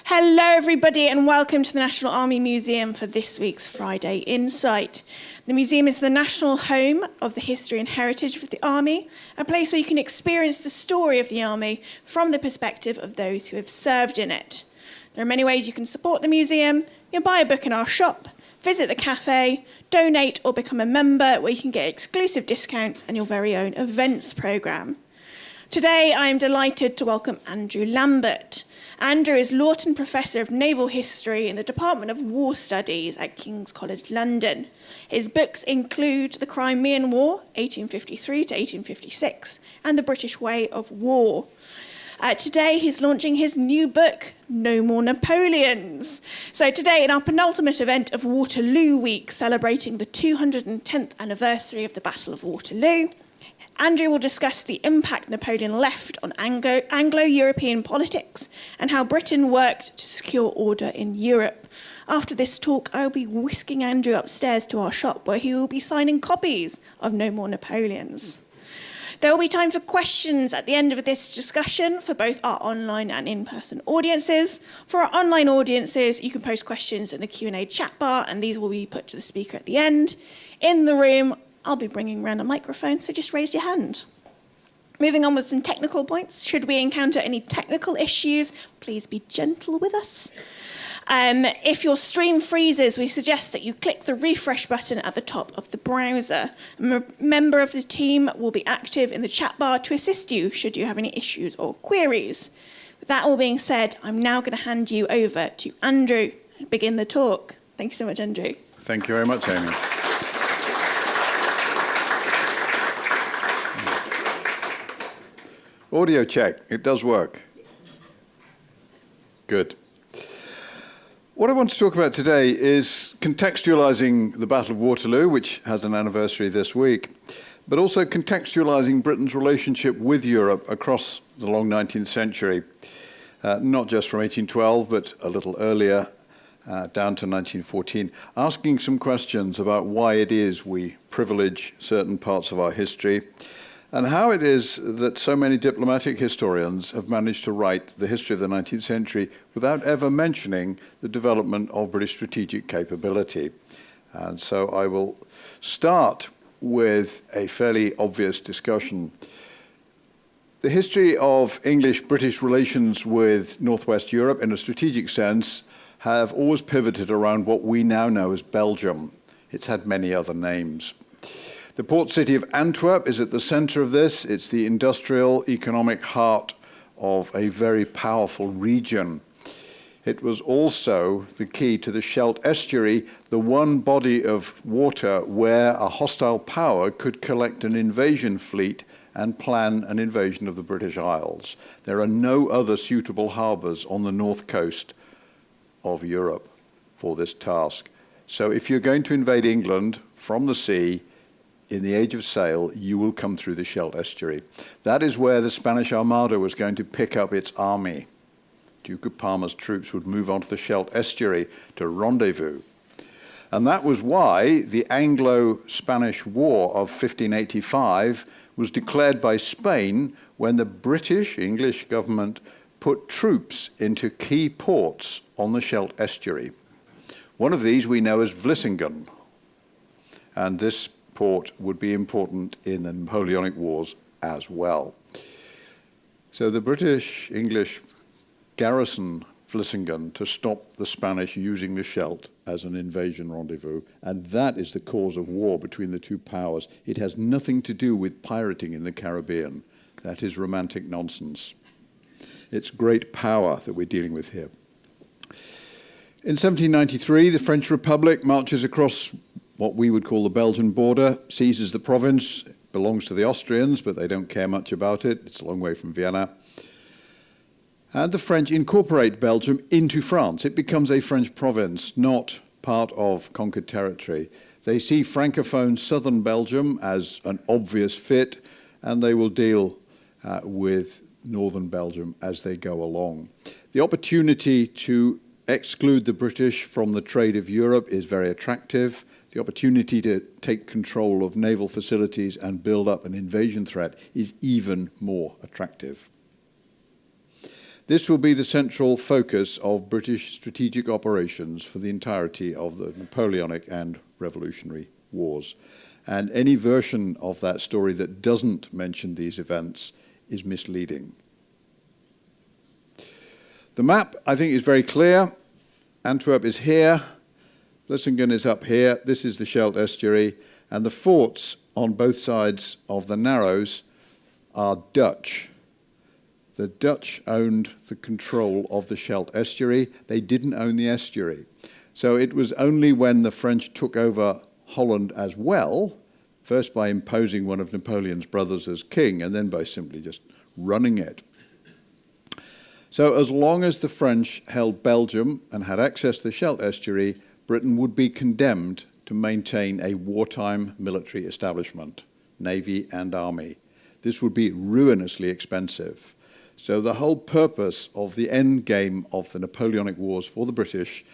Hello everybody and welcome to the National Army Museum for this week's Friday Insight. The museum is the national home of the history and heritage of the Army, a place where you can experience the story of the Army from the perspective of those who have served in it. There are many ways you can support the museum. You can buy a book in our shop, visit the cafe, donate or become a member where you can get exclusive discounts and your very own events programme. Today I am delighted to welcome Andrew Lambert. Andrew is Lawton Professor of Naval History in the Department of War Studies at King's College London. His books include The Crimean War, 1853 to 1856, and The British Way of War. Today he's launching his new book, No More Napoleons. So today, in our penultimate event of Waterloo Week, celebrating the 210th anniversary of the Battle of Waterloo, Andrew will discuss the impact Napoleon left on Anglo-European politics and how Britain worked to secure order in Europe. After this talk, I will be whisking Andrew upstairs to our shop where he will be signing copies of No More Napoleons. There will be time for questions at the end of this discussion for both our online and in-person audiences. For our online audiences, you can post questions in the Q&A chat bar and these will be put to the speaker at the end. In the room, I'll be bringing around a microphone, so just raise your hand. Moving on with some technical points. Should we encounter any technical issues, please be gentle with us. If your stream freezes, we suggest that you click the refresh button at the top of the browser. A member of the team will be active in the chat bar to assist you should you have any issues or queries. With that all being said, I'm now going to hand you over to Andrew and begin the talk. Thank you so much, Andrew. Thank you very much, Amy. Audio check, it does work. Good. What I want to talk about today is contextualizing the Battle of Waterloo, which has an anniversary this week, but also contextualizing Britain's relationship with Europe across the long 19th century, not just from 1812, but a little earlier, down to 1914, asking some questions about why it is we privilege certain parts of our history, and how it is that so many diplomatic historians have managed to write the history of the 19th century without ever mentioning the development of British strategic capability. And so I will start with a fairly obvious discussion. The history of English-British relations with Northwest Europe in a strategic sense have always pivoted around what we now know as Belgium. It's had many other names. The port city of Antwerp is at the center of this. It's the industrial, economic heart of a very powerful region. It was also the key to the Scheldt estuary, the one body of water where a hostile power could collect an invasion fleet and plan an invasion of the British Isles. There are no other suitable harbors on the north coast of Europe for this task. So if you're going to invade England from the sea, in the age of sail, you will come through the Scheldt estuary. That is where the Spanish Armada was going to pick up its army. Duke of Parma's troops would move on to the Scheldt estuary to rendezvous. And that was why the Anglo-Spanish War of 1585 was declared by Spain when the British, English government put troops into key ports on the Scheldt estuary. One of these we know as Vlissingen. And this port would be important in the Napoleonic Wars as well. So the British-English garrison Vlissingen to stop the Spanish using the Scheldt as an invasion rendezvous, and that is the cause of war between the two powers. It has nothing to do with pirating in the Caribbean. That is romantic nonsense. It's great power that we're dealing with here. In 1793, the French Republic marches across what we would call the Belgian border, seizes the province, belongs to the Austrians, but they don't care much about it. It's a long way from Vienna. And the French incorporate Belgium into France. It becomes a French province, not part of conquered territory. They see Francophone southern Belgium as an obvious fit, and they will deal with northern Belgium as they go along. The opportunity to exclude the British from the trade of Europe is very attractive. The opportunity to take control of naval facilities and build up an invasion threat is even more attractive. This will be the central focus of British strategic operations for the entirety of the Napoleonic and Revolutionary Wars. And any version of that story that doesn't mention these events is misleading. The map, I think, is very clear. Antwerp is here. Vlissingen is up here. This is the Scheldt estuary. And the forts on both sides of the Narrows are Dutch. The Dutch owned the control of the Scheldt estuary. They didn't own the estuary. So it was only when the French took over Holland as well, first by imposing one of Napoleon's brothers as king, and then by simply just running it. So as long as the French held Belgium and had access to the Scheldt estuary, Britain would be condemned to maintain a wartime military establishment, navy and army. This would be ruinously expensive. So the whole purpose of the end game of the Napoleonic Wars for the British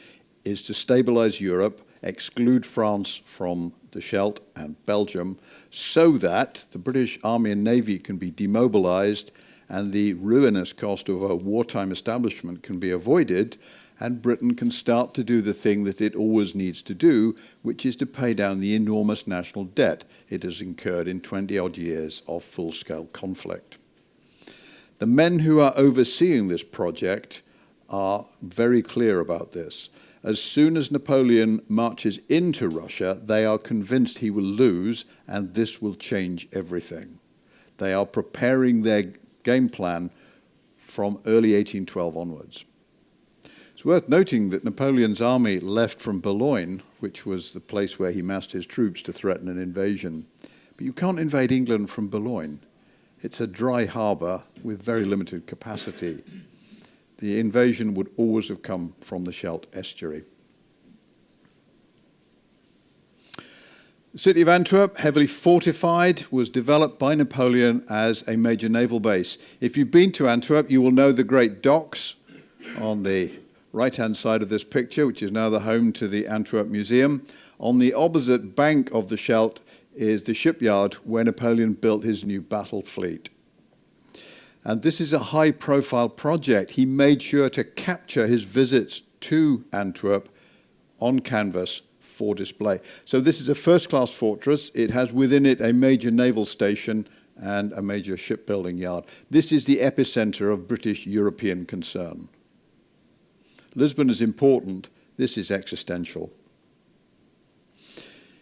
is to stabilize Europe, exclude France from the Scheldt and Belgium, so that the British Army and Navy can be demobilized and the ruinous cost of a wartime establishment can be avoided, and Britain can start to do the thing that it always needs to do, which is to pay down the enormous national debt it has incurred in 20-odd years of full-scale conflict. The men who are overseeing this project are very clear about this. As soon as Napoleon marches into Russia, they are convinced he will lose, and this will change everything. They are preparing their game plan from early 1812 onwards. It's worth noting that Napoleon's army left from Boulogne, which was the place where he massed his troops to threaten an invasion. But you can't invade England from Boulogne. It's a dry harbour with very limited capacity. The invasion would always have come from the Scheldt estuary. The city of Antwerp, heavily fortified, was developed by Napoleon as a major naval base. If you've been to Antwerp, you will know the great docks on the right-hand side of this picture, which is now the home to the Antwerp Museum. On the opposite bank of the Scheldt is the shipyard where Napoleon built his new battle fleet. And this is a high-profile project. He made sure to capture his visits to Antwerp on canvas for display. So this is a first-class fortress. It has within it a major naval station and a major shipbuilding yard. This is the epicenter of British European concern. Lisbon is important. This is existential.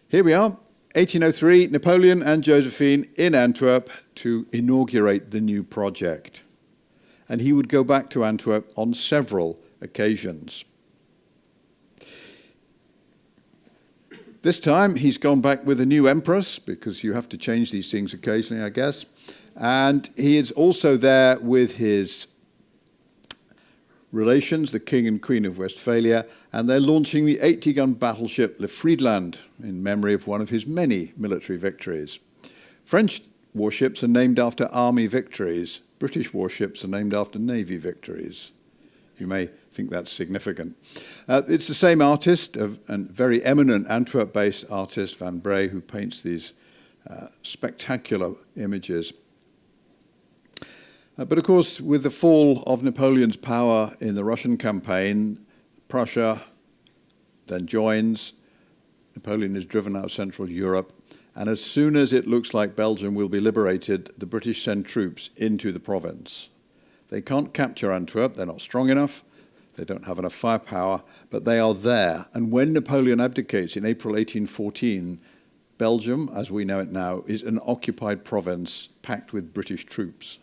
Here we are, 1803, Napoleon and Josephine in Antwerp to inaugurate the new project. And he would go back to Antwerp on several occasions. This time, he's gone back with a new empress, because you have to change these things occasionally, I guess. And he is also there with his relations, the King and Queen of Westphalia, and they're launching the 80-gun battleship Le Friedland in memory of one of his many military victories. French warships are named after army victories. British warships are named after navy victories. You may think that's significant. It's the same artist, a very eminent Antwerp-based artist, Van Bray, who paints these spectacular images. But of course, with the fall of Napoleon's power in the Russian campaign, Prussia then joins. Napoleon is driven out of Central Europe. And as soon as it looks like Belgium will be liberated, the British send troops into the province. They can't capture Antwerp. They're not strong enough. They don't have enough firepower, but they are there. And when Napoleon abdicates in April 1814, Belgium, as we know it now, is an occupied province packed with British troops.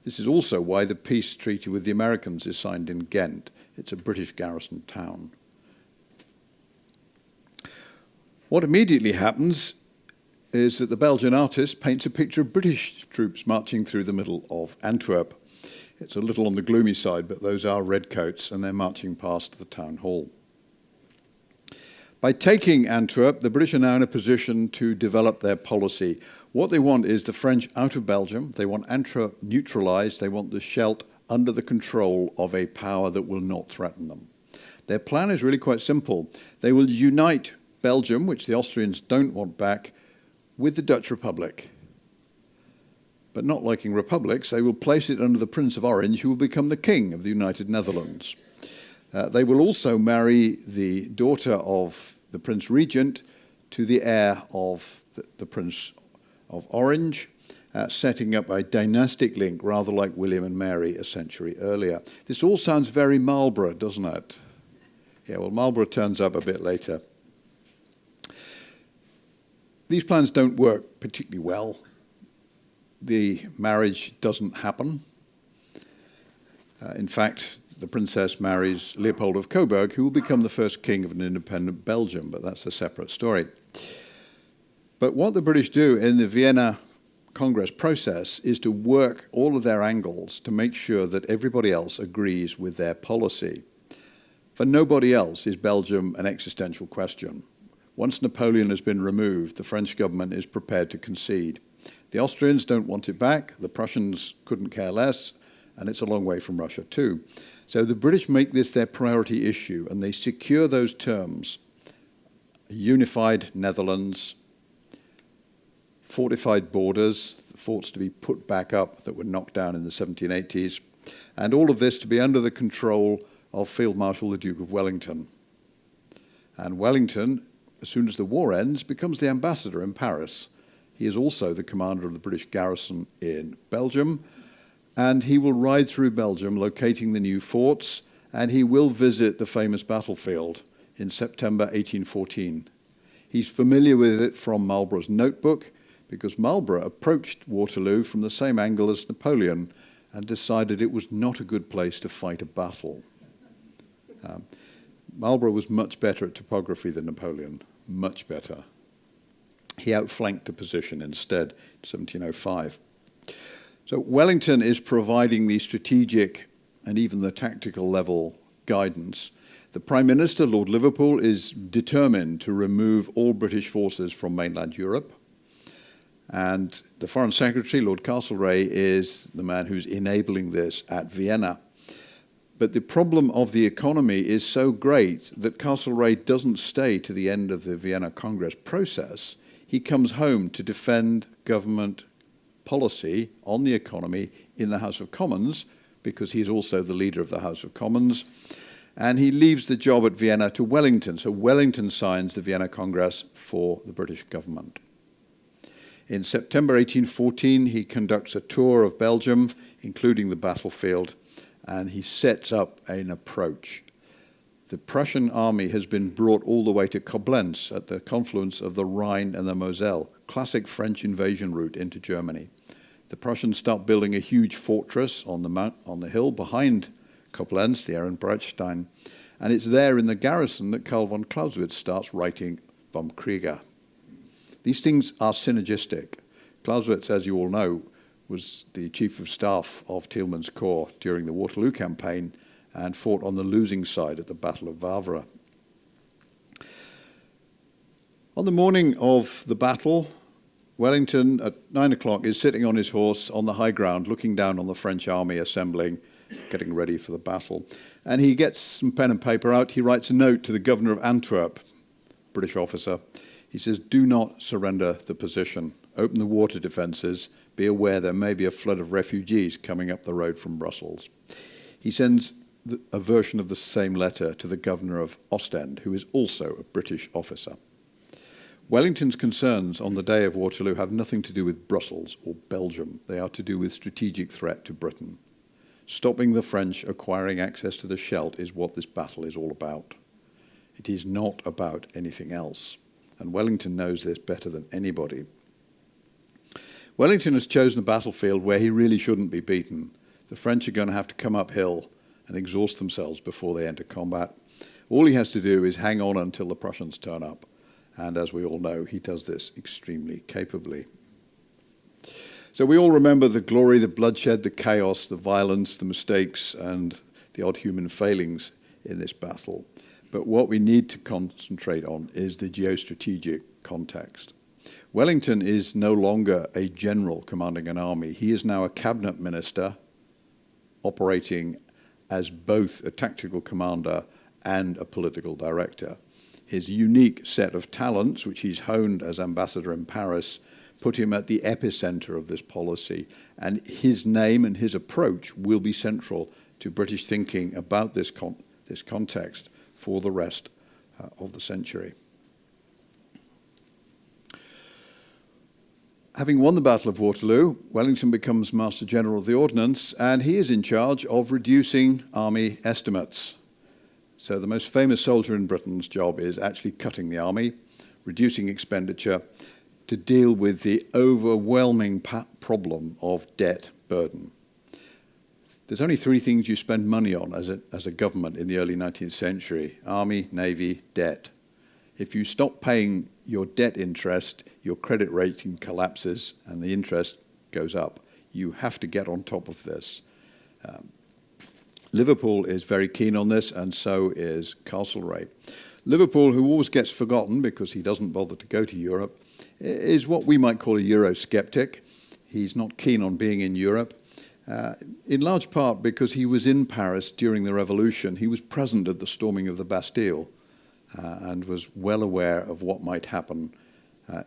This is also why the peace treaty with the Americans is signed in Ghent. It's a British garrisoned town. What immediately happens is that the Belgian artist paints a picture of British troops marching through the middle of Antwerp. It's a little on the gloomy side, but those are redcoats, and they're marching past the town hall. By taking Antwerp, the British are now in a position to develop their policy. What they want is the French out of Belgium. They want Antwerp neutralized. They want the Scheldt under the control of a power that will not threaten them. Their plan is really quite simple. They will unite Belgium, which the Austrians don't want back, with the Dutch Republic. but not liking republics, they will place it under the Prince of Orange, who will become the King of the United Netherlands. They will also marry the daughter of the Prince Regent to the heir of the Prince of Orange, setting up a dynastic link, rather like William and Mary a century earlier. This all sounds very Marlborough, doesn't it? Yeah, well, Marlborough turns up a bit later. These plans don't work particularly well. The marriage doesn't happen. In fact, the princess marries Leopold of Coburg, who will become the first king of an independent Belgium, but that's a separate story. But what the British do in the Vienna Congress process is to work all of their angles to make sure that everybody else agrees with their policy. For nobody else is Belgium an existential question. Once Napoleon has been removed, the French government is prepared to concede. The Austrians don't want it back, the Prussians couldn't care less, and it's a long way from Russia too. So the British make this their priority issue, and they secure those terms: a unified Netherlands, fortified borders, the forts to be put back up that were knocked down in the 1780s, and all of this to be under the control of Field Marshal the Duke of Wellington. And Wellington, as soon as the war ends, becomes the ambassador in Paris. He is also the commander of the British garrison in Belgium, and he will ride through Belgium, locating the new forts, and he will visit the famous battlefield in September 1814. He's familiar with it from Marlborough's notebook, because Marlborough approached Waterloo from the same angle as Napoleon and decided it was not a good place to fight a battle. Marlborough was much better at topography than Napoleon, much better. He outflanked the position instead in 1705. So Wellington is providing the strategic and even the tactical level guidance. The Prime Minister, Lord Liverpool, is determined to remove all British forces from mainland Europe. And the Foreign Secretary, Lord Castlereagh, is the man who's enabling this at Vienna. But the problem of the economy is so great that Castlereagh doesn't stay to the end of the Vienna Congress process. He comes home to defend government policy on the economy in the House of Commons, because he's also the leader of the House of Commons. And he leaves the job at Vienna to Wellington. So Wellington signs the Vienna Congress for the British government. In September 1814, he conducts a tour of Belgium, including the battlefield, and he sets up an approach. The Prussian army has been brought all the way to Koblenz at the confluence of the Rhine and the Moselle, classic French invasion route into Germany. The Prussians start building a huge fortress on the hill behind Koblenz, the Ehrenbreitstein, and it's there in the garrison that Karl von Clausewitz starts writing Vom Kriege. These things are synergistic. Clausewitz, as you all know, was the chief of staff of Thielmann's corps during the Waterloo campaign and fought on the losing side at the Battle of Wavre. On the morning of the battle, Wellington at 9 o'clock is sitting on his horse on the high ground, looking down on the French army assembling, getting ready for the battle. And he gets some pen and paper out. He writes a note to the governor of Antwerp, British officer. He says, "Do not surrender the position. Open the water defences. Be aware there may be a flood of refugees coming up the road from Brussels." He sends a version of the same letter to the governor of Ostend, who is also a British officer. Wellington's concerns on the day of Waterloo have nothing to do with Brussels or Belgium. They are to do with strategic threat to Britain. Stopping the French acquiring access to the Scheldt is what this battle is all about. It is not about anything else. And Wellington knows this better than anybody. Wellington has chosen a battlefield where he really shouldn't be beaten. The French are going to have to come uphill and exhaust themselves before they enter combat. All he has to do is hang on until the Prussians turn up. And as we all know, he does this extremely capably. So we all remember the glory, the bloodshed, the chaos, the violence, the mistakes, and the odd human failings in this battle. But what we need to concentrate on is the geostrategic context. Wellington is no longer a general commanding an army. He is now a cabinet minister operating as both a tactical commander and a political director. His unique set of talents, which he's honed as ambassador in Paris, put him at the epicenter of this policy. And his name and his approach will be central to British thinking about this context for the rest of the century. Having won the Battle of Waterloo, Wellington becomes Master General of the Ordnance, and he is in charge of reducing army estimates. So the most famous soldier in Britain's job is actually cutting the army, reducing expenditure to deal with the overwhelming problem of debt burden. There's only three things you spend money on as a government in the early 19th century: army, navy, debt. If you stop paying your debt interest, your credit rating collapses and the interest goes up. You have to get on top of this. Liverpool is very keen on this, and so is Castlereagh. Liverpool, who always gets forgotten because he doesn't bother to go to Europe, is what we might call a Eurosceptic. He's not keen on being in Europe, in large part because he was in Paris during the Revolution. He was present at the storming of the Bastille and was well aware of what might happen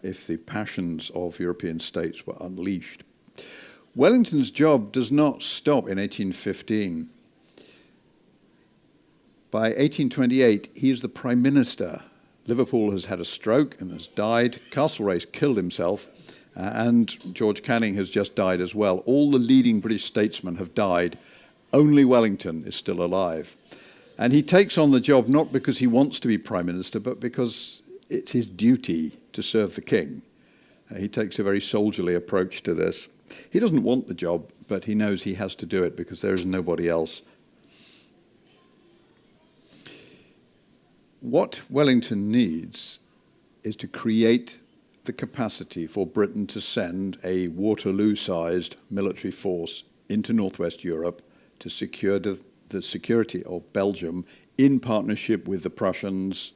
if the passions of European states were unleashed. Wellington's job does not stop in 1815. By 1828, he is the Prime Minister. Liverpool has had a stroke and has died. Castlereagh's killed himself, and George Canning has just died as well. All the leading British statesmen have died. Only Wellington is still alive. And he takes on the job not because he wants to be Prime Minister, but because it's his duty to serve the King. He takes a very soldierly approach to this. He doesn't want the job, but he knows he has to do it because there is nobody else. What Wellington needs is to create the capacity for Britain to send a Waterloo-sized military force into northwest Europe to secure the security of Belgium in partnership with the Prussians,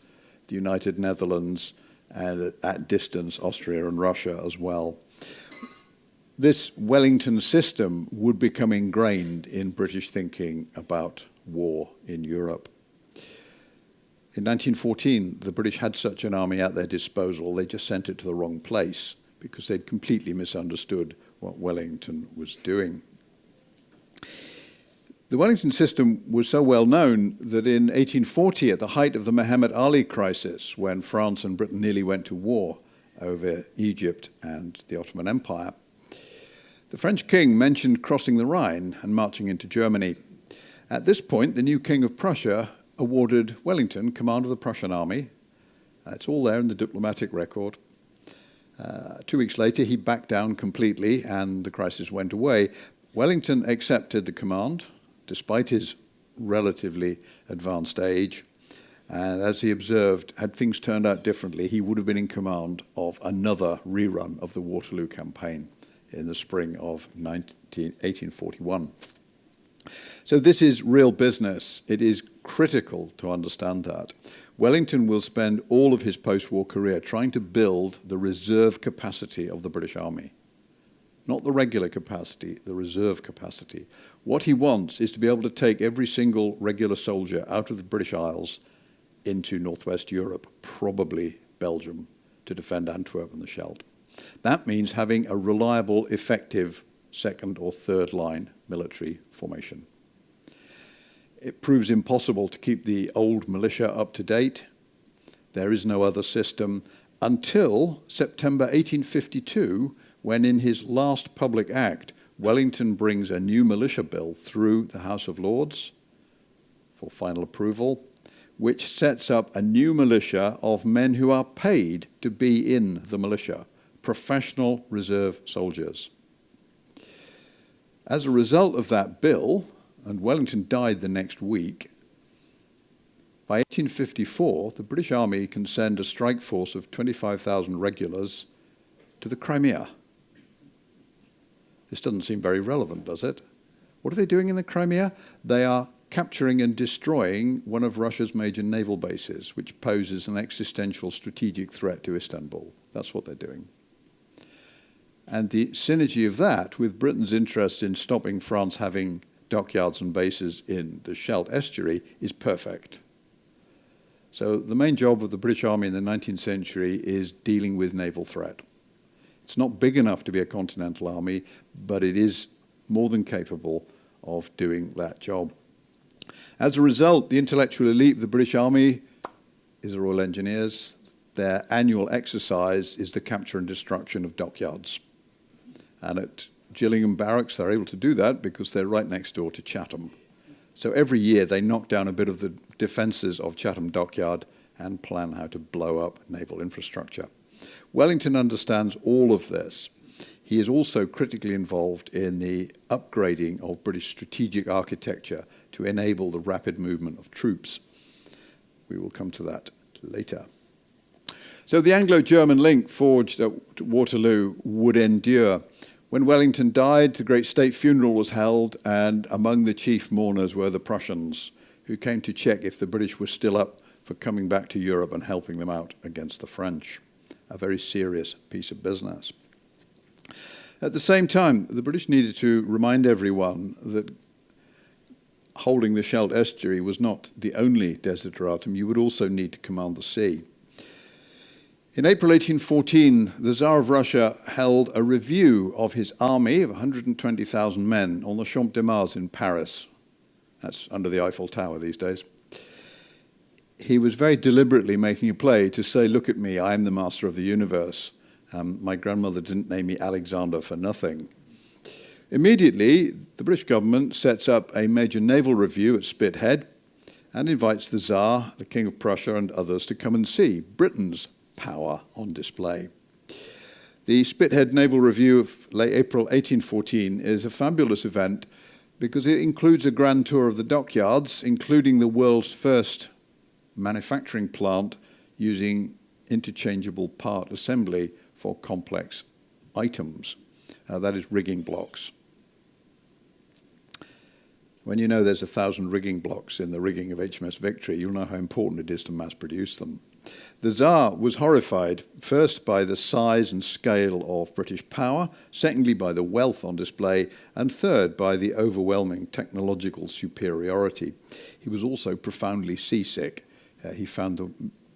the United Netherlands, and at distance Austria and Russia as well. This Wellington system would become ingrained in British thinking about war in Europe. In 1914, the British had such an army at their disposal. They just sent it to the wrong place because they'd completely misunderstood what Wellington was doing. The Wellington system was so well known that in 1840, at the height of the Muhammad Ali crisis, when France and Britain nearly went to war over Egypt and the Ottoman Empire, the French king mentioned crossing the Rhine and marching into Germany. At this point, the new king of Prussia awarded Wellington command of the Prussian army. It's all there in the diplomatic record. 2 weeks later, he backed down completely and the crisis went away. Wellington accepted the command, despite his relatively advanced age. And as he observed, had things turned out differently, he would have been in command of another rerun of the Waterloo campaign in the spring of 1841. So this is real business. It is critical to understand that. Wellington will spend all of his post-war career trying to build the reserve capacity of the British Army. Not the regular capacity, the reserve capacity. What he wants is to be able to take every single regular soldier out of the British Isles into northwest Europe, probably Belgium, to defend Antwerp and the Scheldt. That means having a reliable, effective second or third line military formation. It proves impossible to keep the old militia up to date. There is no other system until September 1852, when in his last public act, Wellington brings a new militia bill through the House of Lords for final approval, which sets up a new militia of men who are paid to be in the militia, professional reserve soldiers. As a result of that bill, and Wellington died the next week, by 1854, the British Army can send a strike force of 25,000 regulars to the Crimea. This doesn't seem very relevant, does it? What are they doing in the Crimea? They are capturing and destroying one of Russia's major naval bases, which poses an existential strategic threat to Istanbul. That's what they're doing. And the synergy of that with Britain's interest in stopping France having dockyards and bases in the Scheldt estuary is perfect. So the main job of the British Army in the 19th century is dealing with naval threat. It's not big enough to be a continental army, but it is more than capable of doing that job. As a result, the intellectual elite of the British Army is the Royal Engineers. Their annual exercise is the capture and destruction of dockyards. And at Gillingham Barracks, they're able to do that because they're right next door to Chatham. So every year they knock down a bit of the defences of Chatham Dockyard and plan how to blow up naval infrastructure. Wellington understands all of this. He is also critically involved in the upgrading of British strategic architecture to enable the rapid movement of troops. We will come to that later. So the Anglo-German link forged at Waterloo would endure. When Wellington died, the great state funeral was held, and among the chief mourners were the Prussians, who came to check if the British were still up for coming back to Europe and helping them out against the French. A very serious piece of business. At the same time, the British needed to remind everyone that holding the Scheldt estuary was not the only desideratum. You would also need to command the sea. In April 1814, the Tsar of Russia held a review of his army of 120,000 men on the Champ de Mars in Paris. That's under the Eiffel Tower these days. He was very deliberately making a play to say, look at me, I am the master of the universe. My grandmother didn't name me Alexander for nothing. Immediately, the British government sets up a major naval review at Spithead and invites the Tsar, the King of Prussia, and others to come and see Britain's power on display. The Spithead Naval Review of late April 1814 is a fabulous event because it includes a grand tour of the dockyards, including the world's first manufacturing plant using interchangeable part assembly for complex items. That is rigging blocks. When you know there's 1,000 rigging blocks in the rigging of HMS Victory, you'll know how important it is to mass produce them. The Tsar was horrified, first by the size and scale of British power, secondly by the wealth on display, and third by the overwhelming technological superiority. He was also profoundly seasick. He found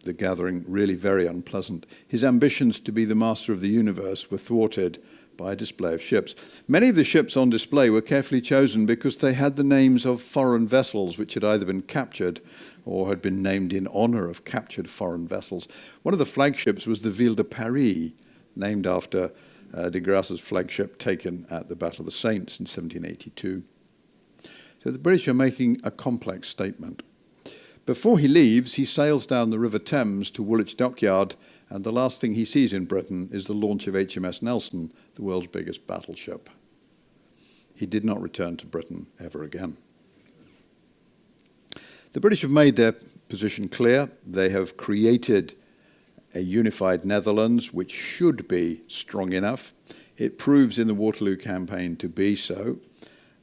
the gathering really very unpleasant. His ambitions to be the master of the universe were thwarted by a display of ships. Many of the ships on display were carefully chosen because they had the names of foreign vessels which had either been captured or had been named in honour of captured foreign vessels. One of the flagships was the Ville de Paris, named after de Grasse's flagship taken at the Battle of the Saints in 1782. So the British are making a complex statement. Before he leaves, he sails down the River Thames to Woolwich Dockyard, and the last thing he sees in Britain is the launch of HMS Nelson, the world's biggest battleship. He did not return to Britain ever again. The British have made their position clear. They have created a unified Netherlands, which should be strong enough. It proves in the Waterloo campaign to be so.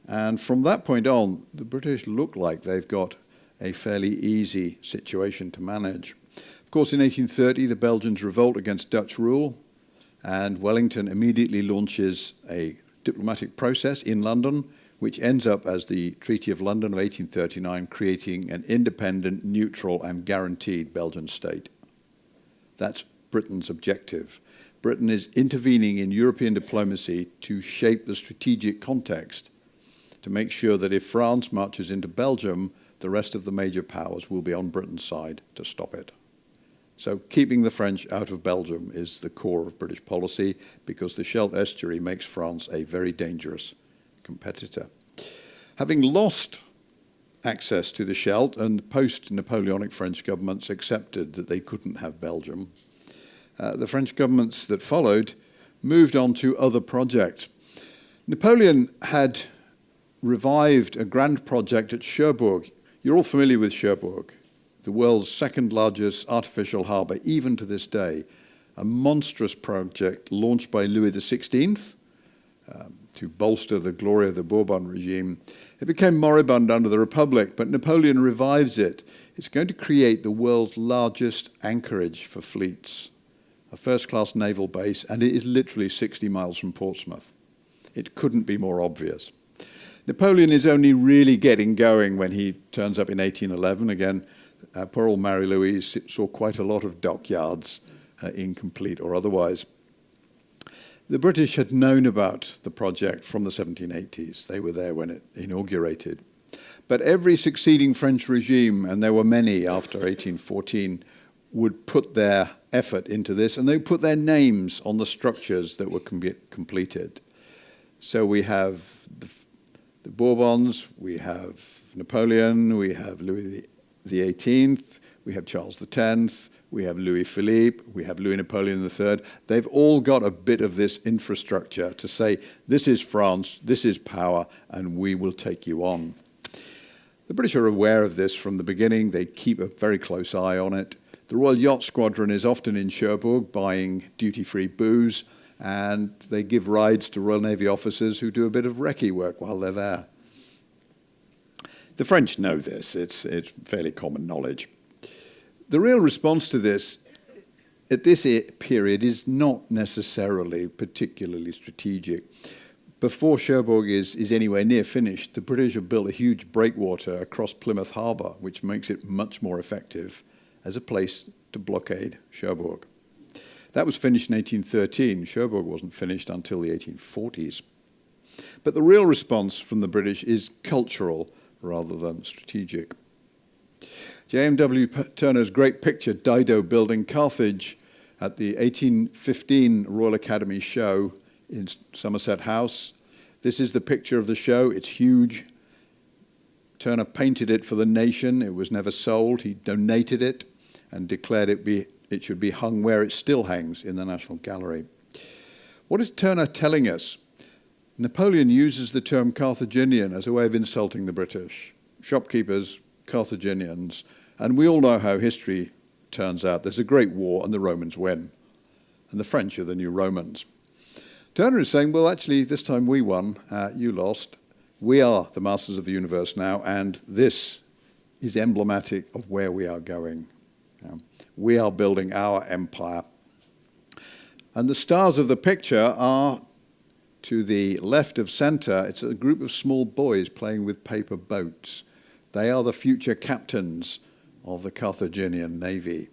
And from that point on, the British look like they've got a fairly easy situation to manage. Of course, in 1830, the Belgians revolt against Dutch rule, and Wellington immediately launches a diplomatic process in London, which ends up as the Treaty of London of 1839, creating an independent, neutral, and guaranteed Belgian state. That's Britain's objective. Britain is intervening in European diplomacy to shape the strategic context, to make sure that if France marches into Belgium, the rest of the major powers will be on Britain's side to stop it. So keeping the French out of Belgium is the core of British policy, because the Scheldt estuary makes France a very dangerous competitor. Having lost access to the Scheldt, and post-Napoleonic French governments accepted that they couldn't have Belgium, the French governments that followed moved on to other projects. Napoleon had revived a grand project at Cherbourg. You're all familiar with Cherbourg, the world's second largest artificial harbour, even to this day. A monstrous project launched by Louis XVI to bolster the glory of the Bourbon regime. It became moribund under the Republic, but Napoleon revives it. It's going to create the world's largest anchorage for fleets, a first-class naval base, and it is literally 60 miles from Portsmouth. It couldn't be more obvious. Napoleon is only really getting going when he turns up in 1811. Again, poor old Marie-Louise saw quite a lot of dockyards, incomplete or otherwise. The British had known about the project from the 1780s. They were there when it inaugurated. But every succeeding French regime, and there were many after 1814, would put their effort into this, and they put their names on the structures that were completed. So we have the Bourbons, we have Napoleon, we have Louis XVIII, we have Charles X, we have Louis Philippe, we have Louis Napoleon III. They've all got a bit of this infrastructure to say, this is France, this is power, and we will take you on. The British are aware of this from the beginning. They keep a very close eye on it. The Royal Yacht Squadron is often in Cherbourg buying duty-free booze, and they give rides to Royal Navy officers who do a bit of recce work while they're there. The French know this. It's fairly common knowledge. The real response to this at this period is not necessarily particularly strategic. Before Cherbourg is anywhere near finished, the British have built a huge breakwater across Plymouth Harbour, which makes it much more effective as a place to blockade Cherbourg. That was finished in 1813. Cherbourg wasn't finished until the 1840s. But the real response from the British is cultural rather than strategic. J.M.W. Turner's great picture, Dido building Carthage, at the 1815 Royal Academy show in Somerset House. This is the picture of the show. It's huge. Turner painted it for the nation. It was never sold. He donated it and declared it should be hung where it still hangs in the National Gallery. What is Turner telling us? Napoleon uses the term Carthaginian as a way of insulting the British. Shopkeepers, Carthaginians, and we all know how history turns out. There's a great war and the Romans win, and the French are the new Romans. Turner is saying, well, actually, this time we won, you lost. We are the masters of the universe now, and this is emblematic of where we are going. We are building our empire. And the stars of the picture are, to the left of center, it's a group of small boys playing with paper boats. They are the future captains of the Carthaginian navy.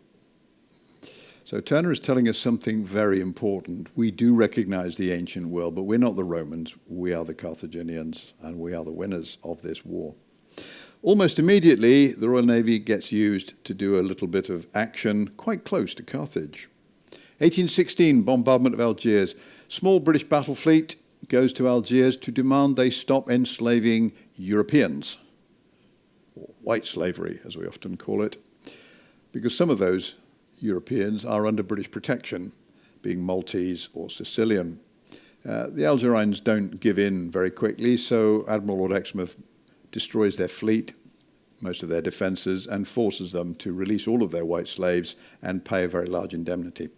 So Turner is telling us something very important. We do recognize the ancient world, but we're not the Romans. We are the Carthaginians, and we are the winners of this war. Almost immediately, the Royal Navy gets used to do a little bit of action quite close to Carthage. 1816, bombardment of Algiers. Small British battle fleet goes to Algiers to demand they stop enslaving Europeans, or white slavery, as we often call it, because some of those Europeans are under British protection, being Maltese or Sicilian. The Algerines don't give in very quickly, so Admiral Lord Exmouth destroys their fleet, most of their defences, and forces them to release all of their white slaves and pay a very large indemnity.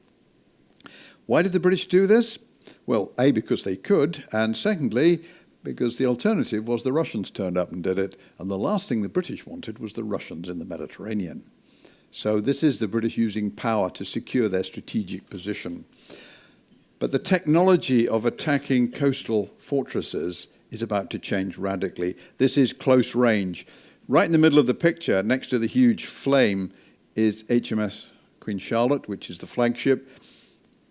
Why did the British do this? Well, A, because they could, and secondly, because the alternative was the Russians turned up and did it, and the last thing the British wanted was the Russians in the Mediterranean. So this is the British using power to secure their strategic position. But the technology of attacking coastal fortresses is about to change radically. This is close range. Right in the middle of the picture, next to the huge flame, is HMS Queen Charlotte, which is the flagship.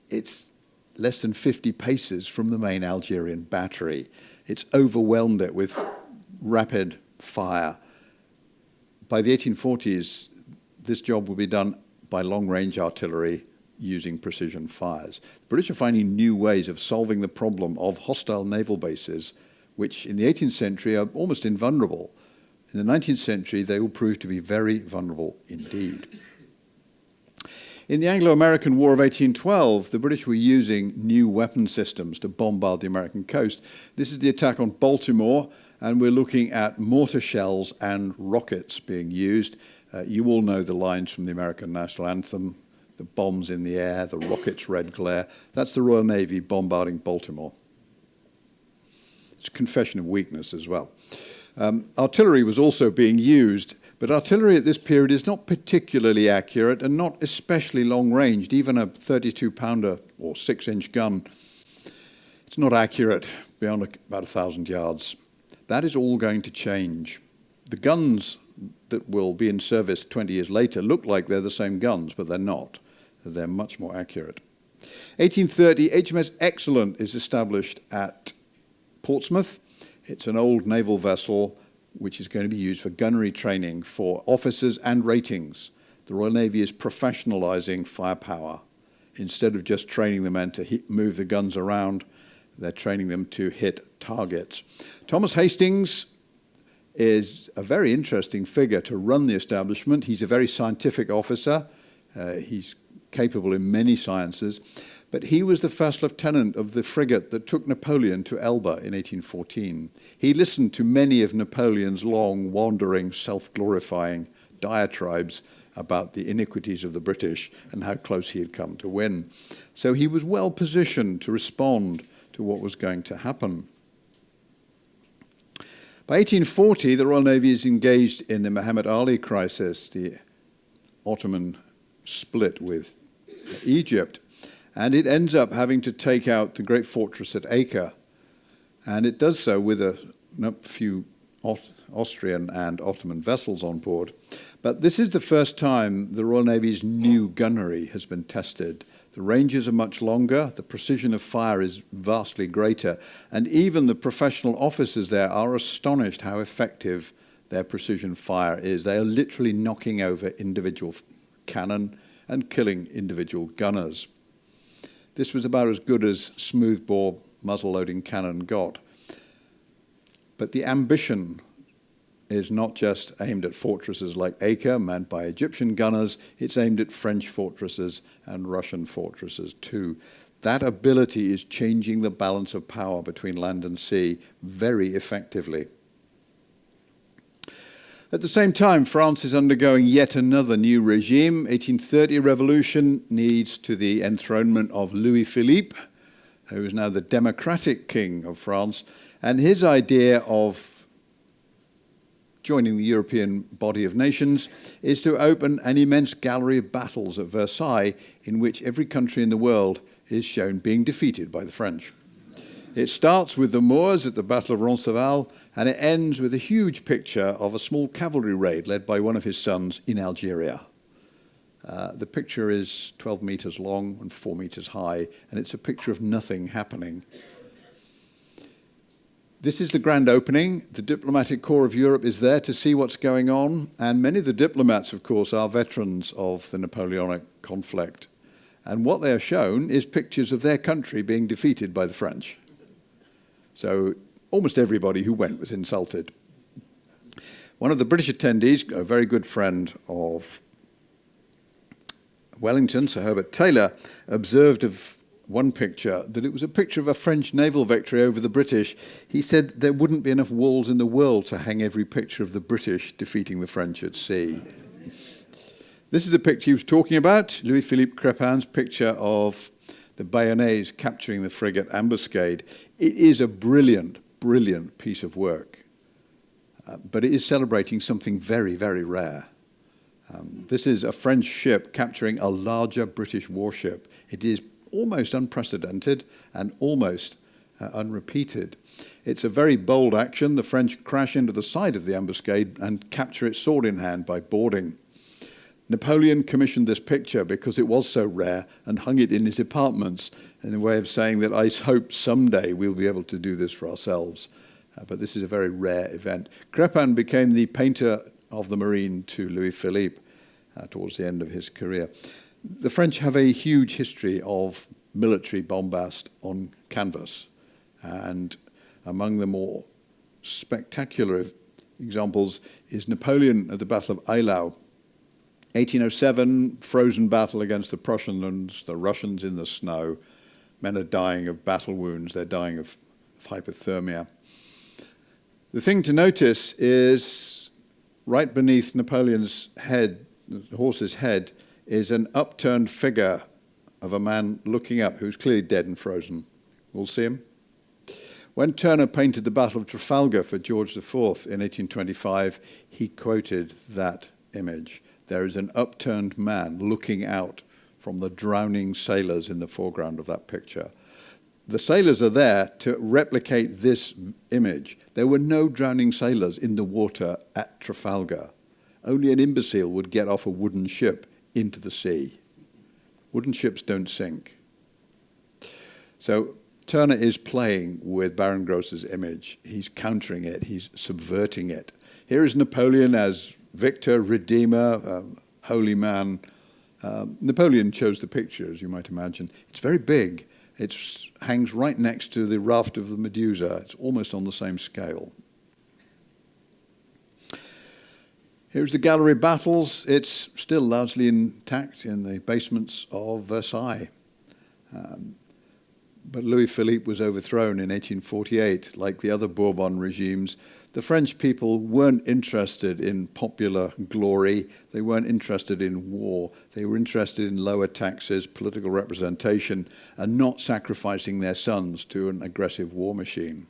It's less than 50 paces from the main Algerian battery. It's overwhelmed it with rapid fire. By the 1840s, this job will be done by long-range artillery using precision fires. The British are finding new ways of solving the problem of hostile naval bases, which in the 18th century are almost invulnerable. In the 19th century, they will prove to be very vulnerable indeed. In the Anglo-American War of 1812, the British were using new weapon systems to bombard the American coast. This is the attack on Baltimore, and we're looking at mortar shells and rockets being used. You all know the lines from the American national anthem, the bombs in the air, the rockets' red glare. That's the Royal Navy bombarding Baltimore. It's a confession of weakness as well. Artillery was also being used, but artillery at this period is not particularly accurate and not especially long-ranged. Even a 32-pounder or 6-inch gun, it's not accurate beyond about 1,000 yards. That is all going to change. The guns that will be in service 20 years later look like they're the same guns, but they're not. They're much more accurate. 1830, HMS Excellent is established at Portsmouth. It's an old naval vessel which is going to be used for gunnery training for officers and ratings. The Royal Navy is professionalising firepower. Instead of just training the men to move the guns around, they're training them to hit targets. Thomas Hastings is a very interesting figure to run the establishment. He's a very scientific officer. He's capable in many sciences. But he was the first lieutenant of the frigate that took Napoleon to Elba in 1814. He listened to many of Napoleon's long, wandering, self-glorifying diatribes about the iniquities of the British and how close he had come to win. So he was well positioned to respond to what was going to happen. By 1840, the Royal Navy is engaged in the Muhammad Ali crisis, the Ottoman split with Egypt, and it ends up having to take out the great fortress at Acre, and it does so with a few Austrian and Ottoman vessels on board. But this is the first time the Royal Navy's new gunnery has been tested. The ranges are much longer, the precision of fire is vastly greater, and even the professional officers there are astonished how effective their precision fire is. They are literally knocking over individual cannon and killing individual gunners. This was about as good as smoothbore muzzle-loading cannon got. But the ambition is not just aimed at fortresses like Acre, manned by Egyptian gunners, it's aimed at French fortresses and Russian fortresses too. That ability is changing the balance of power between land and sea very effectively. At the same time, France is undergoing yet another new regime. 1830 revolution leads to the enthronement of Louis Philippe, who is now the democratic king of France, and his idea of joining the European body of nations is to open an immense gallery of battles at Versailles in which every country in the world is shown being defeated by the French. It starts with the Moors at the Battle of Roncesvalles, and it ends with a huge picture of a small cavalry raid led by one of his sons in Algeria. The picture is 12 meters long and 4 meters high, and it's a picture of nothing happening. This is the grand opening. The diplomatic corps of Europe is there to see what's going on, and many of the diplomats, of course, are veterans of the Napoleonic conflict. And what they are shown is pictures of their country being defeated by the French. So almost everybody who went was insulted. One of the British attendees, a very good friend of Wellington, Sir Herbert Taylor, observed of one picture that it was a picture of a French naval victory over the British. He said there wouldn't be enough walls in the world to hang every picture of the British defeating the French at sea. This is the picture he was talking about, Louis-Philippe Crépin's picture of the bayonets capturing the frigate ambuscade. It is a brilliant, brilliant piece of work, but it is celebrating something very, very rare. This is a French ship capturing a larger British warship. It is almost unprecedented and almost unrepeated. It's a very bold action. The French crash into the side of the ambuscade and capture it sword in hand by boarding. Napoleon commissioned this picture because it was so rare and hung it in his apartments in a way of saying that I hope someday we'll be able to do this for ourselves. But this is a very rare event. Crépin became the painter of the Marine to Louis Philippe towards the end of his career. The French have a huge history of military bombast on canvas, and among the more spectacular examples is Napoleon at the Battle of Eylau. 1807, frozen battle against the Prussians, the Russians in the snow. Men are dying of battle wounds, they're dying of hypothermia. The thing to notice is right beneath Napoleon's head, the horse's head, is an upturned figure of a man looking up who's clearly dead and frozen. We'll see him. When Turner painted the Battle of Trafalgar for George IV in 1825, he quoted that image. There is an upturned man looking out from the drowning sailors in the foreground of that picture. The sailors are there to replicate this image. There were no drowning sailors in the water at Trafalgar. Only an imbecile would get off a wooden ship into the sea. Wooden ships don't sink. So Turner is playing with Baron Gross's image. He's countering it. He's subverting it. Here is Napoleon as victor, redeemer, holy man. Napoleon chose the picture, as you might imagine. It's very big. It hangs right next to the raft of the Medusa. It's almost on the same scale. Here's the gallery of battles. It's still largely intact in the basements of Versailles. But Louis Philippe was overthrown in 1848. Like the other Bourbon regimes, the French people weren't interested in popular glory. They weren't interested in war. They were interested in lower taxes, political representation, and not sacrificing their sons to an aggressive war machine.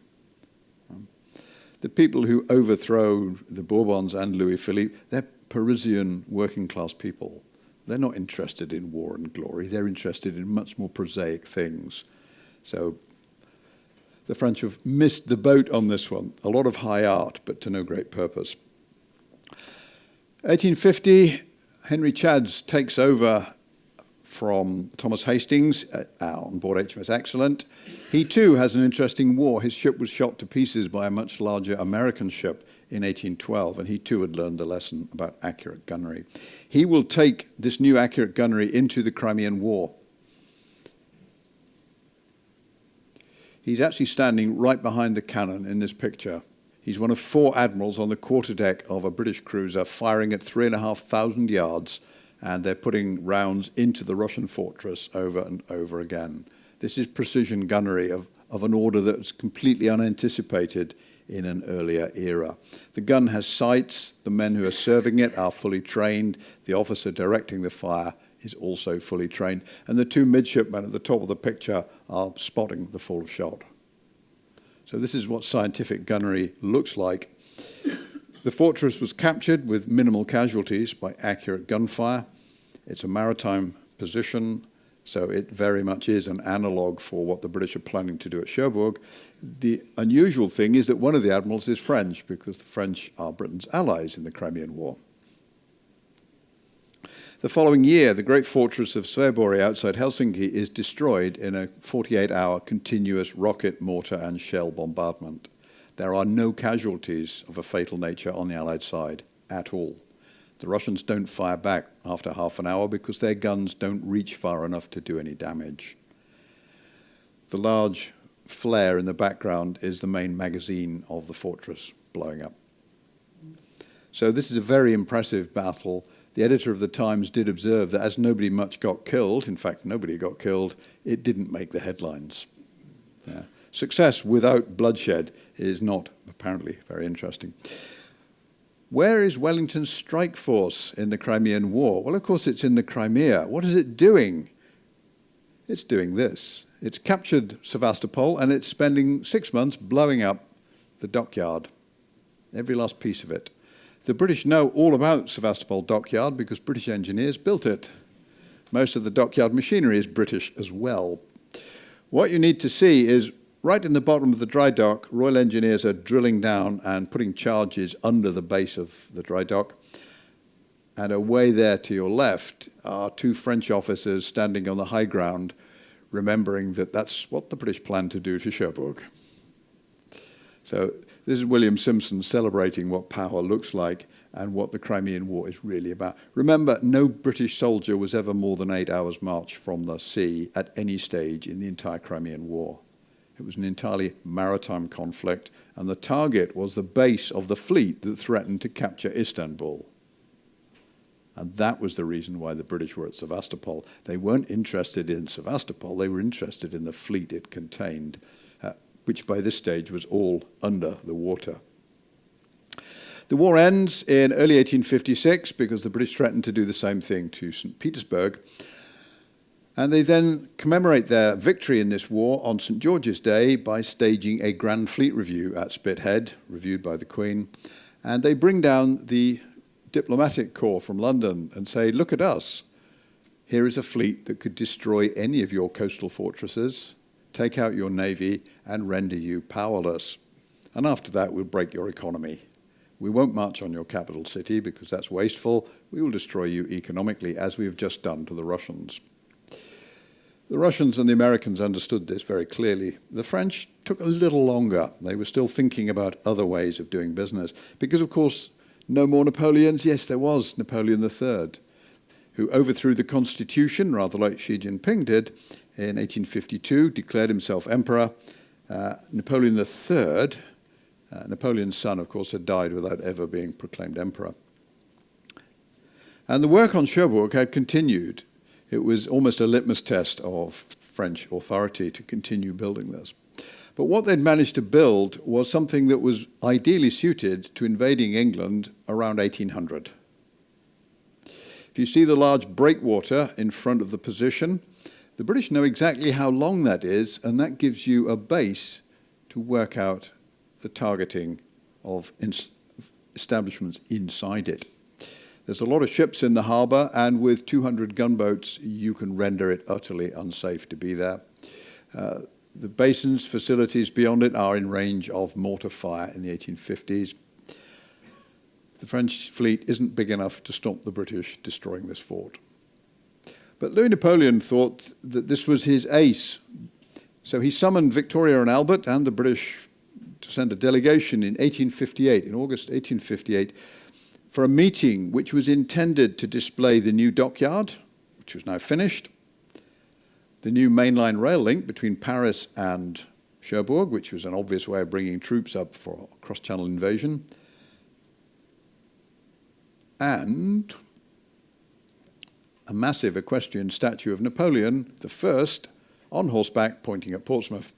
The people who overthrow the Bourbons and Louis Philippe, they're Parisian working class people. They're not interested in war and glory. They're interested in much more prosaic things. So the French have missed the boat on this one. A lot of high art, but to no great purpose. 1850, Henry Chads takes over from Thomas Hastings on board HMS Excellent. He too has an interesting war. His ship was shot to pieces by a much larger American ship in 1812, and he too had learned the lesson about accurate gunnery. He will take this new accurate gunnery into the Crimean War. He's actually standing right behind the cannon in this picture. He's one of 4 admirals on the quarterdeck of a British cruiser firing at 3,500 yards, and they're putting rounds into the Russian fortress over and over again. This is precision gunnery of an order that was completely unanticipated in an earlier era. The gun has sights. The men who are serving it are fully trained. The officer directing the fire is also fully trained. And the 2 midshipmen at the top of the picture are spotting the fall of shot. So this is what scientific gunnery looks like. The fortress was captured with minimal casualties by accurate gunfire. It's a maritime position, so it very much is an analogue for what the British are planning to do at Cherbourg. The unusual thing is that one of the admirals is French, because the French are Britain's allies in the Crimean War. The following year, the great fortress of Sveaborg outside Helsinki is destroyed in a 48-hour continuous rocket, mortar, and shell bombardment. There are no casualties of a fatal nature on the Allied side at all. The Russians don't fire back after half an hour because their guns don't reach far enough to do any damage. The large flare in the background is the main magazine of the fortress blowing up. So this is a very impressive battle. The editor of the Times did observe that as nobody much got killed, in fact, nobody got killed, it didn't make the headlines. Success without bloodshed is not apparently very interesting. Where is Wellington's strike force in the Crimean War? Well, of course, it's in the Crimea. What is it doing? It's doing this. It's captured Sevastopol, and it's spending 6 months blowing up the dockyard, every last piece of it. The British know all about Sevastopol dockyard because British engineers built it. Most of the dockyard machinery is British as well. What you need to see is right in the bottom of the dry dock, Royal Engineers are drilling down and putting charges under the base of the dry dock. And away there to your left are 2 French officers standing on the high ground, remembering that that's what the British planned to do to Cherbourg. So this is William Simpson celebrating what power looks like and what the Crimean War is really about. Remember, no British soldier was ever more than 8 hours' march from the sea at any stage in the entire Crimean War. It was an entirely maritime conflict, and the target was the base of the fleet that threatened to capture Istanbul. And that was the reason why the British were at Sevastopol. They weren't interested in Sevastopol, they were interested in the fleet it contained, which by this stage was all under the water. The war ends in early 1856 because the British threatened to do the same thing to St. Petersburg. And they then commemorate their victory in this war on St. George's Day by staging a Grand Fleet Review at Spithead, reviewed by the Queen. And they bring down the diplomatic corps from London and say, look at us. Here is a fleet that could destroy any of your coastal fortresses, take out your navy, and render you powerless. And after that, we'll break your economy. We won't march on your capital city because that's wasteful. We will destroy you economically, as we have just done to the Russians. The Russians and the Americans understood this very clearly. The French took a little longer. They were still thinking about other ways of doing business. Because, of course, no more Napoleons. Yes, there was Napoleon III, who overthrew the constitution, rather like Xi Jinping did, in 1852, declared himself emperor. Napoleon III, Napoleon's son, of course, had died without ever being proclaimed emperor. And the work on Cherbourg had continued. It was almost a litmus test of French authority to continue building this. But what they'd managed to build was something that was ideally suited to invading England around 1800. If you see the large breakwater in front of the position, the British know exactly how long that is, and that gives you a base to work out the targeting of establishments inside it. There's a lot of ships in the harbour, and with 200 gunboats, you can render it utterly unsafe to be there. The basins, facilities beyond it are in range of mortar fire in the 1850s. The French fleet isn't big enough to stop the British destroying this fort. But Louis Napoleon thought that this was his ace. So he summoned Victoria and Albert and the British to send a delegation in 1858, in August 1858, for a meeting which was intended to display the new dockyard, which was now finished, the new mainline rail link between Paris and Cherbourg, which was an obvious way of bringing troops up for cross-channel invasion, and a massive equestrian statue of Napoleon I on horseback pointing at Portsmouth.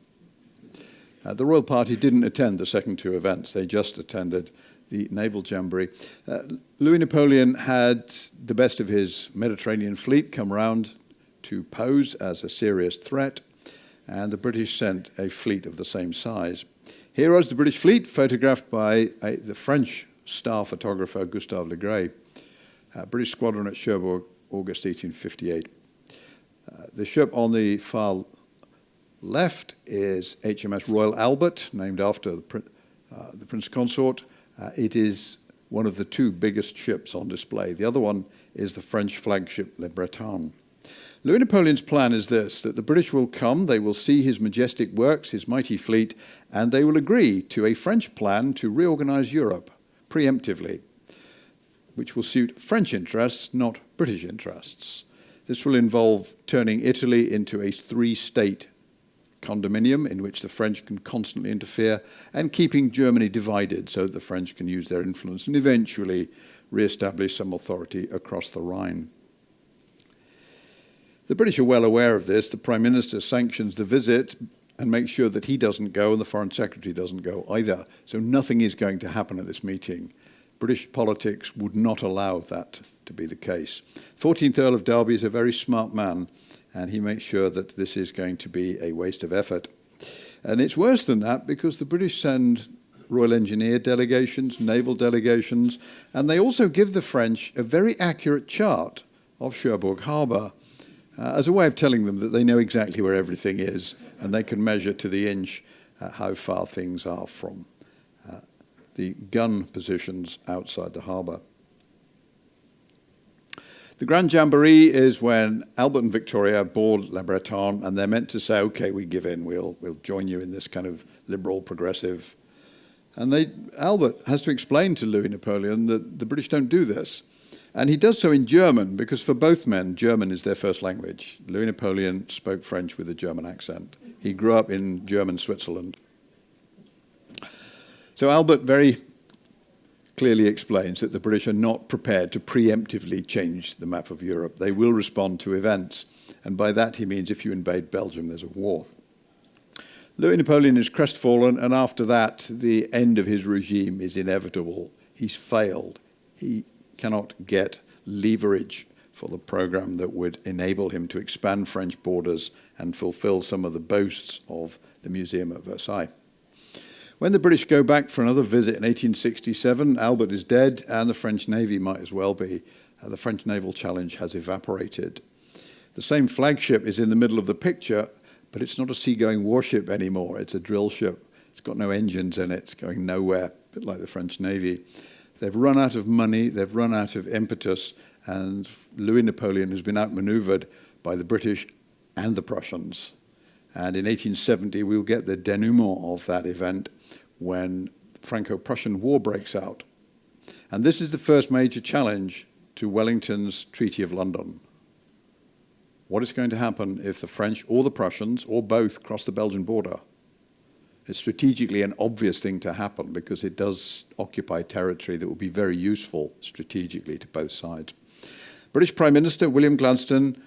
The royal party didn't attend the second two events. They just attended the naval jamboree. Louis Napoleon had the best of his Mediterranean fleet come round to pose as a serious threat, and the British sent a fleet of the same size. Here was the British fleet, photographed by the French star photographer Gustave Le Gray. British squadron at Cherbourg, August 1858. The ship on the far left is HMS Royal Albert, named after the Prince Consort. It is one of the two biggest ships on display. The other one is the French flagship Le Breton. Louis Napoleon's plan is this, that the British will come, they will see his majestic works, his mighty fleet, and they will agree to a French plan to reorganize Europe preemptively, which will suit French interests, not British interests. This will involve turning Italy into a three-state condominium in which the French can constantly interfere, and keeping Germany divided so that the French can use their influence and eventually re-establish some authority across the Rhine. The British are well aware of this. The Prime Minister sanctions the visit and makes sure that he doesn't go and the Foreign Secretary doesn't go either. So nothing is going to happen at this meeting. British politics would not allow that to be the case. 14th Earl of Derby is a very smart man, and he makes sure that this is going to be a waste of effort. And it's worse than that, because the British send Royal Engineer delegations, naval delegations, and they also give the French a very accurate chart of Cherbourg Harbour as a way of telling them that they know exactly where everything is, and they can measure to the inch how far things are from the gun positions outside the harbour. The Grand Jamboree is when Albert and Victoria board Le Breton, and they're meant to say, okay, we give in, we'll join you in this kind of liberal, progressive. And Albert has to explain to Louis Napoleon that the British don't do this. And he does so in German, because for both men, German is their first language. Louis Napoleon spoke French with a German accent. He grew up in German Switzerland. So Albert very clearly explains that the British are not prepared to preemptively change the map of Europe. They will respond to events. And by that he means if you invade Belgium, there's a war. Louis Napoleon is crestfallen, and after that, the end of his regime is inevitable. He's failed. He cannot get leverage for the program that would enable him to expand French borders and fulfill some of the boasts of the Museum at Versailles. When the British go back for another visit in 1867, Albert is dead, and the French Navy might as well be. The French naval challenge has evaporated. The same flagship is in the middle of the picture, but it's not a seagoing warship anymore. It's a drill ship. It's got no engines in it. It's going nowhere, a bit like the French Navy. They've run out of money. They've run out of impetus, and Louis Napoleon has been outmaneuvered by the British and the Prussians. And in 1870, we'll get the denouement of that event when the Franco-Prussian War breaks out. And this is the first major challenge to Wellington's Treaty of London. What is going to happen if the French or the Prussians, or both, cross the Belgian border? It's strategically an obvious thing to happen because it does occupy territory that will be very useful strategically to both sides. British Prime Minister William Gladstone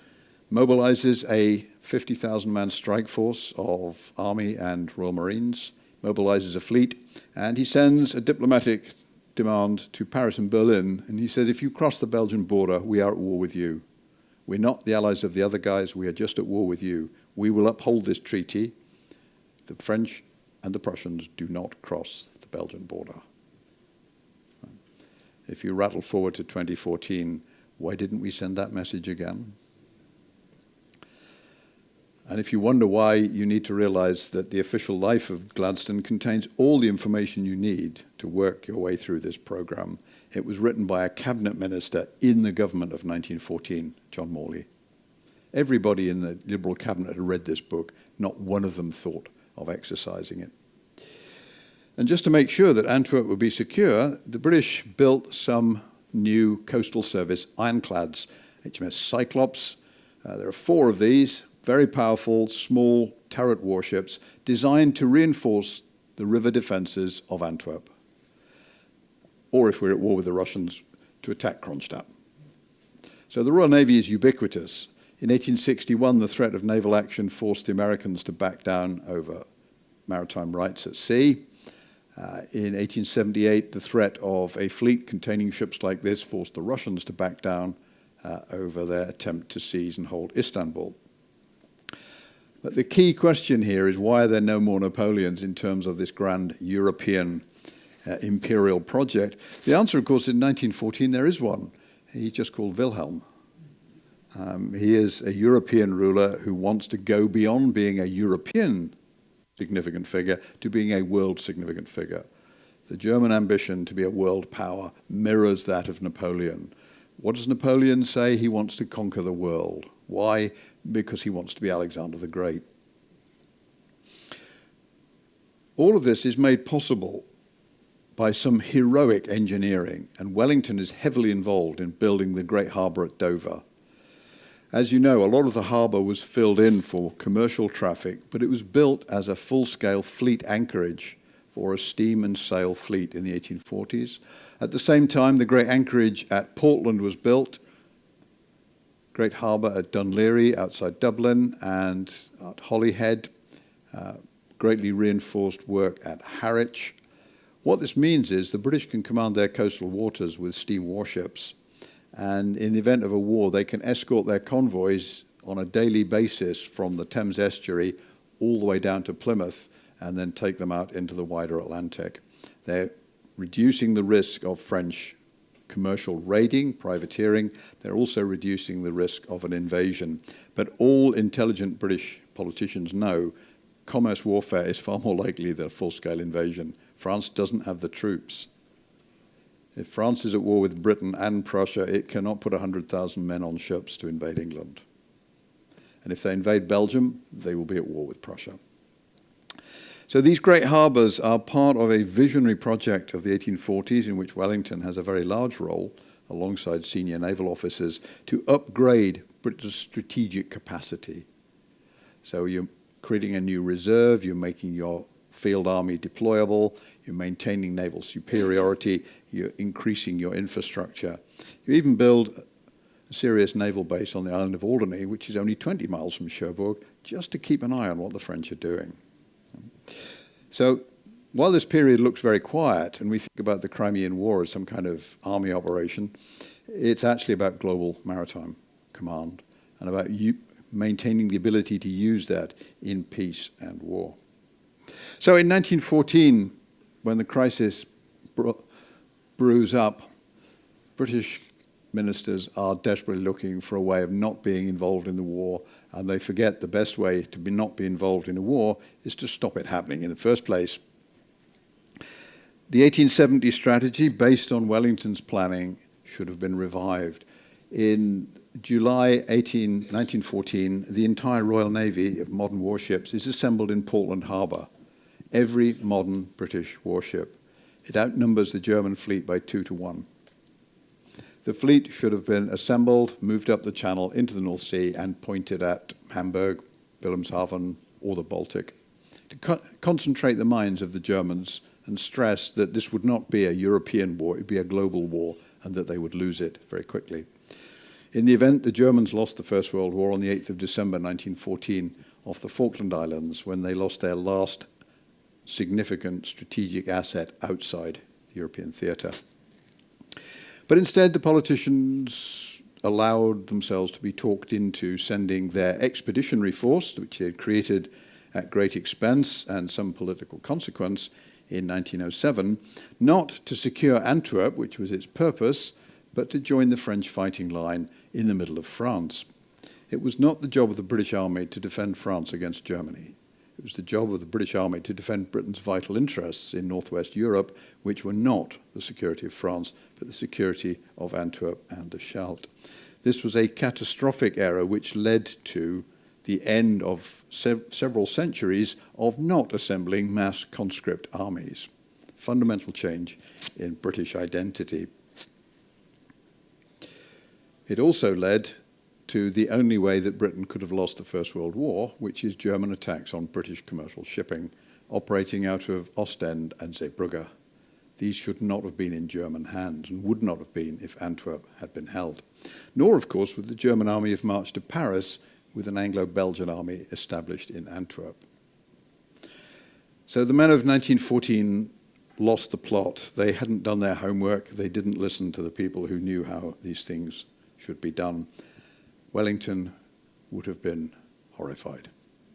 mobilizes a 50,000-man strike force of Army and Royal Marines, mobilizes a fleet, and he sends a diplomatic demand to Paris and Berlin, and he says, if you cross the Belgian border, we are at war with you. We're not the allies of the other guys, we are just at war with you. We will uphold this treaty. The French and the Prussians do not cross the Belgian border. If you rattle forward to 2014, why didn't we send that message again? And if you wonder why, you need to realize that the official life of Gladstone contains all the information you need to work your way through this program. It was written by a cabinet minister in the government of 1914, John Morley. Everybody in the Liberal cabinet had read this book. Not one of them thought of exercising it. And just to make sure that Antwerp would be secure, the British built some new coastal service ironclads, HMS Cyclops. There are 4 of these, very powerful, small turret warships designed to reinforce the river defenses of Antwerp. Or if we're at war with the Russians, to attack Kronstadt. So the Royal Navy is ubiquitous. In 1861, the threat of naval action forced the Americans to back down over maritime rights at sea. In 1878, the threat of a fleet containing ships like this forced the Russians to back down over their attempt to seize and hold Istanbul. But the key question here is, why are there no more Napoleons in terms of this grand European imperial project? The answer, of course, in 1914, there is one. He's just called Wilhelm. He is a European ruler who wants to go beyond being a European significant figure to being a world significant figure. The German ambition to be a world power mirrors that of Napoleon. What does Napoleon say? He wants to conquer the world. Why? Because he wants to be Alexander the Great. All of this is made possible by some heroic engineering, and Wellington is heavily involved in building the great harbour at Dover. As you know, a lot of the harbour was filled in for commercial traffic, but it was built as a full-scale fleet anchorage for a steam and sail fleet in the 1840s. At the same time, the great anchorage at Portland was built, great harbour at Dunleary outside Dublin, and at Holyhead, greatly reinforced work at Harwich. What this means is the British can command their coastal waters with steam warships, and in the event of a war, they can escort their convoys on a daily basis from the Thames estuary all the way down to Plymouth and then take them out into the wider Atlantic. They're reducing the risk of French commercial raiding, privateering. They're also reducing the risk of an invasion. But all intelligent British politicians know commerce warfare is far more likely than a full-scale invasion. France doesn't have the troops. If France is at war with Britain and Prussia, it cannot put 100,000 men on ships to invade England. And if they invade Belgium, they will be at war with Prussia. So these great harbours are part of a visionary project of the 1840s in which Wellington has a very large role, alongside senior naval officers, to upgrade Britain's strategic capacity. So you're creating a new reserve, you're making your field army deployable, you're maintaining naval superiority, you're increasing your infrastructure. You even build a serious naval base on the island of Alderney, which is only 20 miles from Cherbourg, just to keep an eye on what the French are doing. So while this period looks very quiet, and we think about the Crimean War as some kind of army operation, it's actually about global maritime command and about maintaining the ability to use that in peace and war. So in 1914, when the crisis brews up, British ministers are desperately looking for a way of not being involved in the war, and they forget the best way to not be involved in a war is to stop it happening in the first place. The 1870 strategy, based on Wellington's planning, should have been revived. In July 1914, the entire Royal Navy of modern warships is assembled in Portland Harbour. Every modern British warship. It outnumbers the German fleet by 2 to 1. The fleet should have been assembled, moved up the Channel into the North Sea and pointed at Hamburg, Wilhelmshaven or the Baltic to concentrate the minds of the Germans and stress that this would not be a European war, it would be a global war and that they would lose it very quickly. In the event, the Germans lost the First World War on the 8th of December 1914 off the Falkland Islands when they lost their last significant strategic asset outside the European theatre. But instead, the politicians allowed themselves to be talked into sending their expeditionary force, which they had created at great expense and some political consequence in 1907, not to secure Antwerp, which was its purpose, but to join the French fighting line in the middle of France. It was not the job of the British Army to defend France against Germany. It was the job of the British Army to defend Britain's vital interests in northwest Europe, which were not the security of France, but the security of Antwerp and the Scheldt. This was a catastrophic error which led to the end of several centuries of not assembling mass conscript armies. Fundamental change in British identity. It also led to the only way that Britain could have lost the First World War, which is German attacks on British commercial shipping, operating out of Ostend and Zeebrugge. These should not have been in German hands and would not have been if Antwerp had been held. Nor, of course, would the German army have marched to Paris with an Anglo-Belgian army established in Antwerp. So the men of 1914 lost the plot. They hadn't done their homework. They didn't listen to the people who knew how these things should be done. Wellington would have been horrified.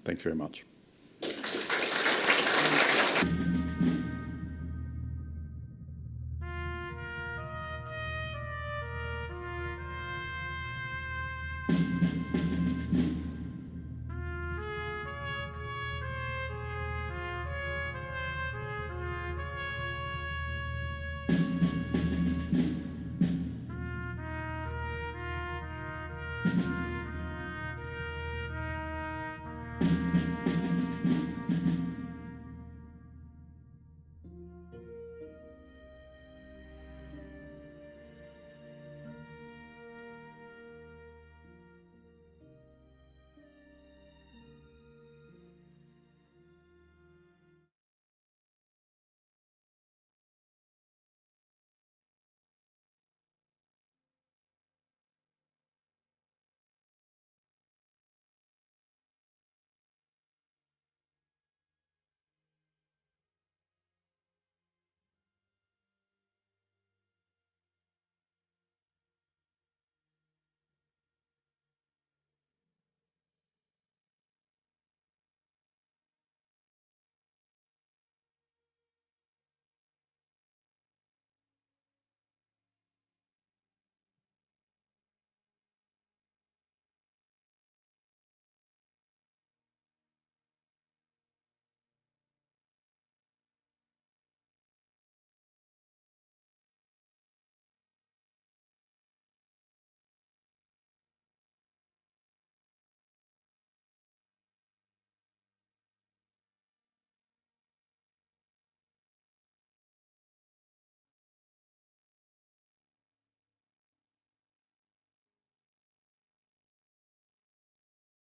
Thank you very much.